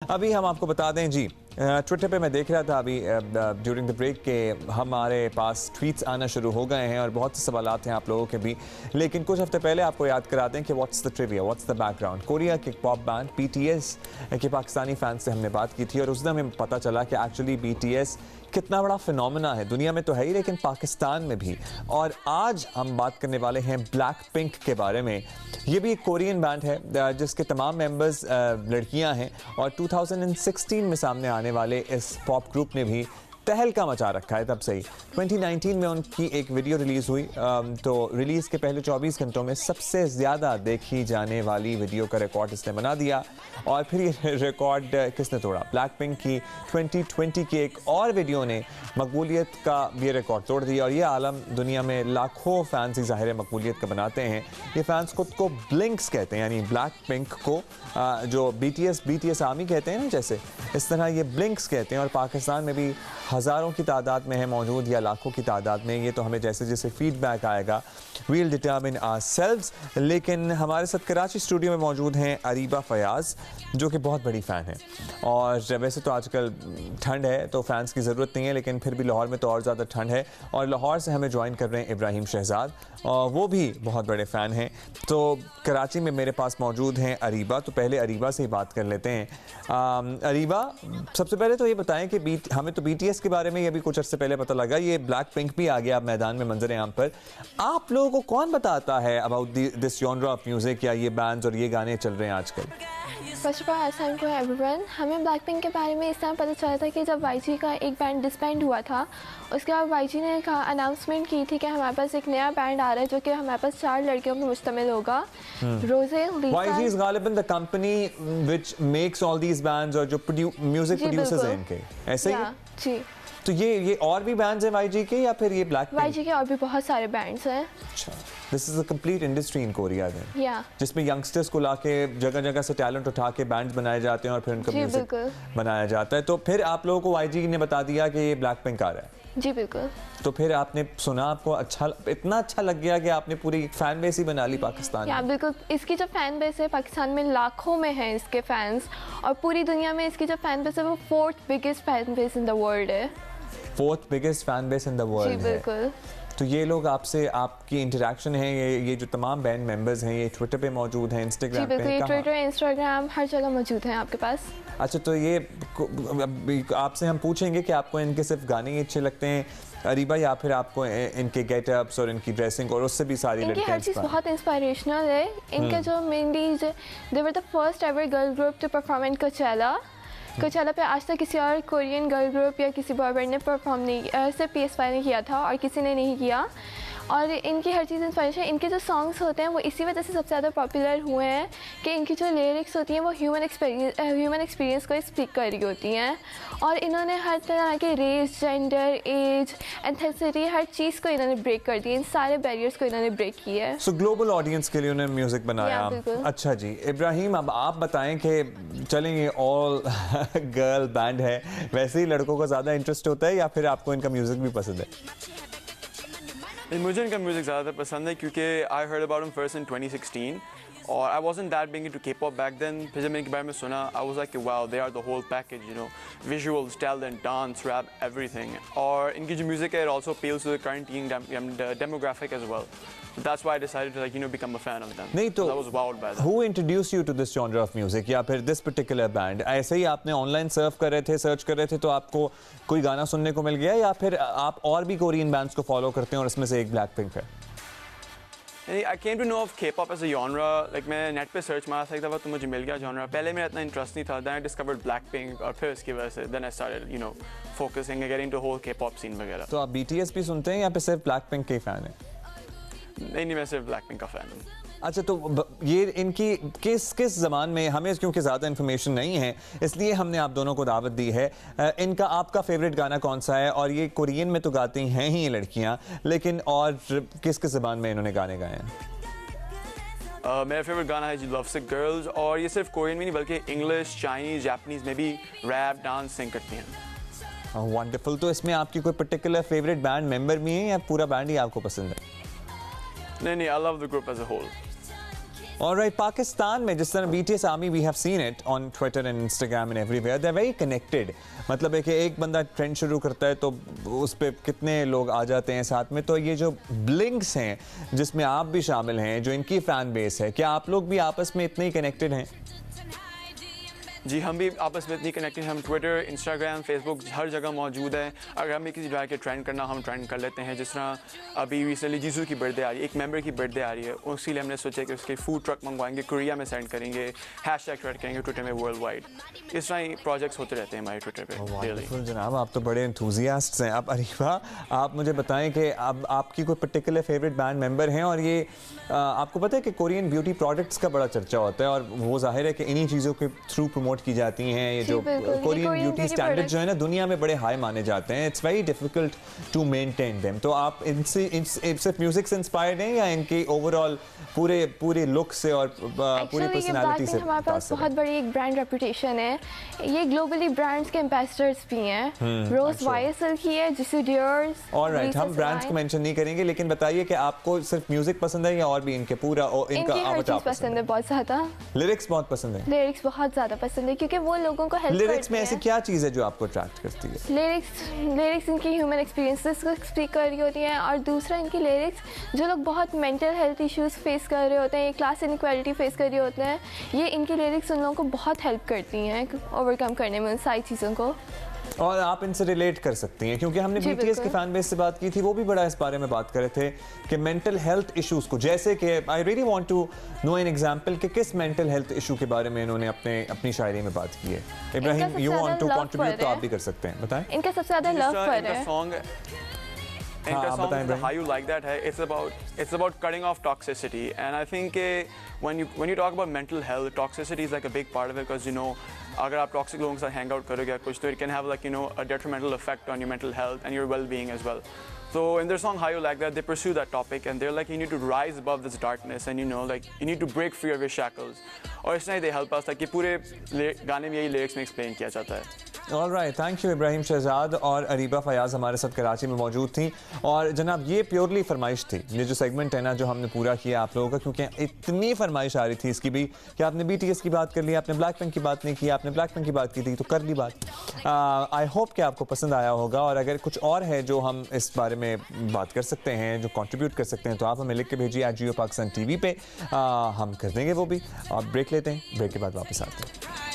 अभी हम आपको बता दें जी, ट्विटर पे मैं देख रहा था अभी ड्यूरिंग द ब्रेक के हमारे पास ट्वीट्स आना शुरू हो गए हैं और बहुत से सवालात हैं आप लोगों के भी। लेकिन कुछ हफ्ते पहले आपको याद करा दें कि what's the trivia, what's the background. Korea के पॉप बैंड BTS के पाकिस्तानी फैंस से हमने बात की थी और उस दिन हमें पता चला कि एक्चुअली BTS कितना बड़ा फिनोमेना है, दुनिया में तो है ही लेकिन पाकिस्तान में भी। और आज हम बात करने वाले हैं ब्लैक पिंक के बारे में। ये भी एक कोरियन बैंड है जिसके तमाम मेंबर्स लड़कियां हैं और 2016 में सामने आने वाले इस पॉप ग्रुप ने भी तहलका मचा रखा है तब से ही। 2019 में उनकी एक वीडियो रिलीज़ हुई, तो रिलीज़ के पहले 24 घंटों में सबसे ज़्यादा देखी जाने वाली वीडियो का रिकॉर्ड इसने बना दिया। और फिर ये रिकॉर्ड किसने तोड़ा? ब्लैक पिंक की 2020 की एक और वीडियो ने मकबूलियत का ये रिकॉर्ड तोड़ दिया। और ये आलम दुनिया में लाखों फैंस ही ज़ाहिर है मकबूलियत का बनाते हैं। ये फैंस खुद को ब्लिंक्स कहते हैं, यानी ब्लैक पिंक को जो BTS आर्मी कहते हैं ना, जैसे इस तरह ये ब्लिंक्स कहते हैं। और पाकिस्तान में भी हज़ारों की तादाद में है मौजूद या लाखों की तादाद में, ये तो हमें जैसे जैसे फीडबैक आएगा वील डिटर्मिन आवरसेल्व्स। लेकिन हमारे साथ कराची स्टूडियो में मौजूद हैं अरीबा फयाज़ जो कि बहुत बड़ी फ़ैन है। और वैसे तो आजकल ठंड है तो फैंस की ज़रूरत नहीं है, लेकिन फिर भी लाहौर में तो और ज़्यादा ठंड है। और लाहौर से हमें ज्वाइन कर रहे हैं इब्राहिम शहजाद और वो भी बहुत बड़े फ़ैन हैं। तो कराची में मेरे पास मौजूद हैं अरीबा। तो पहले अरीबा से ही बात कर लेते हैं। अरीबा, सबसे पहले तो ये बताएं कि हमें तो BTS के बारे में ये भी कुछ अर्से पहले पता लगा, ये ब्लैक पिंक भी आ गया अब मैदान में मंजर आम पर। आप लोगों को कौन बताता है about this genre of music, या ये बैंड्स और ये गाने चल रहे हैं आजकल? फर्स्ट ऑफ ऑल अस्सलाम वालेकुम एवरीवन। हमें ब्लैक पिंक के बारे में इस तरह पता चला था कि जब YG का एक बैंड डिसबैंड हुआ था, उसके बाद YG ने अनाउंसमेंट की थी कि हमारे पास एक नया बैंड आ रहा है जो कि हमारे पास 4 लड़कियों पर मुश्तमिल होगा। रोजे, YG is गालिबन the company which makes all these bands और जो म्यूजिक प्रोड्यूसर्स हैं इनके, ऐसे ही जी। तो ये और भी बैंड्स हैं YG के या फिर ये ब्लैक पिंक? YG के और भी बहुत सारे बैंड्स हैं। अच्छा, this is a complete industry in Korea then, या जिसमें यंगस्टर्स को लाके जगह जगह से टैलेंट उठा के बैंड्स बनाए जाते हैं और फिर उनका म्यूजिक बनाया जाता है। तो फिर आप लोगों को YG ने बता दिया कि ये ब्लैक पिंक आ रहा है? जी बिल्कुल। तो फिर आपने सुना, आपको अच्छा, इतना अच्छा लग गया कि आपने पूरी फैन बेस ही बना ली पाकिस्तान में? बिल्कुल, इसकी जो फैन बेस है पाकिस्तान में लाखों में है इसके फैंस, और पूरी दुनिया में इसकी जो फैन बेस है वो 4th biggest fan base in the world है। 4th biggest fan base in the world है। जी बिल्कुल। तो ये लोग आपसे, आपकी इंटरेक्शन है, ये जो तमाम बैंड मेंबर्स हैं, ये ट्विटर पे मौजूद हैं, इंस्टाग्राम पे? ट्विटर, इंस्टाग्राम, हर जगह मौजूद हैं आपके पास। अच्छा, तो ये आपसे हम पूछेंगे कि आपको इनके सिर्फ गाने ही अच्छे लगते हैं अरीबा, या फिर आपको इनके गेटअप्स और इनकी ड्रेसिंग और उससे भी सारी लड़कियां? हर चीज़ बहुत इंस्पिरेशनल है। इनके जो mainly they were the first ever girl group to perform in Coachella पे आज तक किसी और कोरियन गर्ल ग्रुप या किसी बॉय बैंड ने परफॉर्म नहीं किया, सिर्फ PS5 ने किया था और किसी ने नहीं किया। और इनकी हर चीज़ इंस्पायरेशन, इनके जो सॉन्ग्स होते हैं वो इसी वजह से सबसे ज़्यादा पॉपुलर हुए हैं कि इनकी जो लिरिक्स होती हैं वो ह्यूमन एक्सपीरियंस को स्पीक कर रही होती हैं। और इन्होंने हर तरह के रेस, जेंडर, एज, एथनिसिटी, हर चीज़ को इन्होंने ब्रेक कर दिया। इन सारे बैरियर्स को इन्होंने ब्रेक किया है। सो ग्लोबल ऑडियंस के लिए उन्होंने म्यूजिक बनाया। अच्छा जी, इब्राहिम, अब आप बताएं कि चलेंगे ऑल गर्ल बैंड है, वैसे ही लड़कों को ज़्यादा इंटरेस्ट होता है या फिर आपको इनका म्यूजिक भी पसंद है? मुझे इनका म्यूज़िक ज़्यादा पसंद है क्योंकि I heard about him first in 2016 और I wasn't that big into K-pop back then. फिर जब मैं इनके बारे में सुना, I was like wow, they are the whole package, you know, visuals, talent, dance, rap, everything. और इनकी जो म्यूज़िक है, it also appeals to the current young demographic as well. That's why I decided to, like, you know, become a fan of them. नहीं तो I was wowed by that. Who introduced you to this genre of music या फिर this particular band? ऐसे ही आपने online search कर रहे थे तो आपको कोई गाना सुनने को मिल गया, या फिर आप और भी कोरियन बैंड्स को फॉलो करते हैं और इसमें से एक ब्लैक पिंक है? I came to know of K-pop as a genre. Like, मैं नेट पे सर्च मारा था एक दफ़ा तो मुझे मिल गया genre. पहले मेरा इतना इंटरेस्ट नहीं था. Then I discovered Blackpink और फिर इसकी वजह से then I started, you know, focusing and getting into whole K-pop scene वगैरह. तो आप BTS भी सुनते हैं या फिर सिर्फ ब्लैक पिंक के फैन हैं? नहीं, मैं सिर्फ ब्लैकपिंक का फैन हूँ। अच्छा, तो ये इनकी किस ज़बान में, हमें क्योंकि ज़्यादा इन्फॉर्मेशन नहीं है इसलिए हमने आप दोनों को दावत दी है। इनका आपका फेवरेट गाना कौन सा है? और ये कोरियन में तो गाती हैं ही ये लड़कियाँ, लेकिन और किस ज़बान में इन्होंने गाने गाए हैं? मेरा फेवरेट गाना है जी लव सिक गर्ल्स, और ये सिर्फ कोरियन में नहीं बल्कि इंग्लिश, चाइनीज़, जापानीज़ में भी रैप, डांस, सिंग करती हैं। वंडरफुल। तो इसमें आपकी कोई पर्टिकुलर फेवरेट बैंड मेंबर भी है या पूरा बैंड ही आपको पसंद है? नहीं, I love the group as a whole. Alright, Pakistan में जिस तरह BTS army we have seen it on Twitter and Instagram and everywhere they are very connected. मतलब है कि एक बंदा ट्रेंड शुरू करता है तो उस पे कितने लोग आ जाते हैं साथ में. तो ये जो ब्लिंक्स हैं जिसमें आप भी शामिल हैं, जो इनकी फैन बेस है, क्या आप लोग भी आपस में इतने ही कनेक्टेड हैं? जी हम भी आपस में इतनी कनेक्टेड हम ट्विटर इंस्टाग्राम फेसबुक हर जगह मौजूद है. अगर हमें किसी जगह के ट्रेंड करना हम ट्रेंड कर लेते हैं. जिस तरह अभी रिसेंटली जीसू की बर्थडे आ रही है, एक मेंबर की बर्थडे आ रही है, उसी लिए हमने सोचा कि उसके फूड ट्रक मंगवाएंगे, कोरिया में सेंड करेंगे, हैशटैग ट्रेंड करेंगे ट्विटर में वर्ल्ड वाइड. इस तरह ही प्रोजेक्ट्स होते रहते हैं हमारे ट्विटर पे. वंडरफुल जनाब, आप तो बड़े एंथुजियास्ट्स हैं. अब अरीबा, आप मुझे बताएं कि अब आपकी कोई पर्टिकुलर फेवरेट बैंड मेंबर हैं? और ये आपको पता है कि कोरियन ब्यूटी प्रोडक्ट्स का बड़ा चर्चा होता है और वो जाहिर है कि इन्हीं चीज़ों के थ्रू प्रमोट की जाती हैं. ये जो बिल्कुल, Korean Korean beauty beauty standard जो है ना products। दुनिया में बड़े हाई माने जाते हैं. It's very difficult to maintain them. तो आप इनसे सिर्फ म्यूजिक से इंस्पायर्ड हैं या इनकी ओवरऑल पूरे लुक से और पूरी Actually, ये पर्सनालिटी से? Blackpink हमारे पास बहुत बड़ी एक ब्रांड रेपुटेशन है. ये ग्लोबली ब्रांड्स के एम्बेसडर्स भी हैं. रोज अच्छा। YSL की है, जिसू डियोर्स. ऑलराइट, हम ब्रांड्स को मेंशन नहीं करेंगे, लेकिन बताइए कि आपको सिर्फ म्यूजिक पसंद है या और भी इनके पूरा इनका इनकी हर avatar चीज़ पसंद है बहुत ज़्यादा. लिरिक्स बहुत पसंद है. लिरिक्स बहुत ज़्यादा पसंद है क्योंकि वो लोगों को हेल्प लिरिक्स में करती ऐसी हैं. क्या चीज़ है जो आपको अट्रैक्ट करती है? लिरिक्स इनकी ह्यूमन एक्सपीरियंसेस को स्पीक कर रही होती हैं. और दूसरा इनकी लिरिक्स जो लोग बहुत मेंटल हेल्थ इश्यूज फेस कर रहे होते हैं, क्लास इनइक्वालिटी फेस कर रहे होते हैं, ये इनकी लिरिक्स उन लोगों को बहुत हेल्प करती हैं ओवरकम करने में उन सारी चीज़ों को. और आप इनसे रिलेट कर सकती हैं क्योंकि हमने जी, BTS के बिल्कुल। फैन बेस से बात की थी, वो भी बड़ा इस बारे में बात कर रहे थे कि मेंटल हेल्थ इश्यूज को, जैसे कि I really want to know an example कि किस मेंटल हेल्थ इशू के बारे में इन्होंने अपनी शायरी में बात की है. इब्राहिम, सबसे यू वांट ज़्यादा टू love कंट्रीब्यूट पर तो है। आप भी कर सकते हैं, बताएं. इनका सबसे ज़्यादा लव पर है. इनका आप बताएं सॉन्ग भाई. How You Like That है. It's about cutting off toxicity, and I think when you talk about mental health, toxicity is like a big part of it because अगर आप टॉक्सिक लोगों के साथ हैंग आउट करोगे कुछ तो it can have like a detrimental effect on your mental health and your well-being as well. So in their song How You Like That, they pursue that topic and they're like you need to rise above this darkness and like you need to break free of your shackles. और इस तरह they help us, like ये पूरे गाने में यही lyrics में explain किया जाता है. Alright, thank you. Ibrahim Shahzad और अरीबा फयाज हमारे साथ कराची में मौजूद थी. और जनाब ये प्योरली फरमाइश थी, ये जो सेगमेंट है ना जो हमने पूरा किया आप लोगों का, क्योंकि इतनी फरमाइश आ रही थी इसकी भी कि आपने BTS की बात कर ली, आपने ब्लैकपिंक की बात नहीं की, आपने ब्लैकपिंक की बात की थी तो कर ली बात. आई होप कि आपको पसंद आया होगा. और अगर कुछ और है जो हम इस बारे में बात कर सकते हैं, जो कंट्रीब्यूट कर सकते हैं, तो आप हमें लिख के भेजिए जियो पाकिस्तान TV पे. हम कर देंगे वो भी. आप ब्रेक लेते हैं, ब्रेक के बाद वापस आते हैं.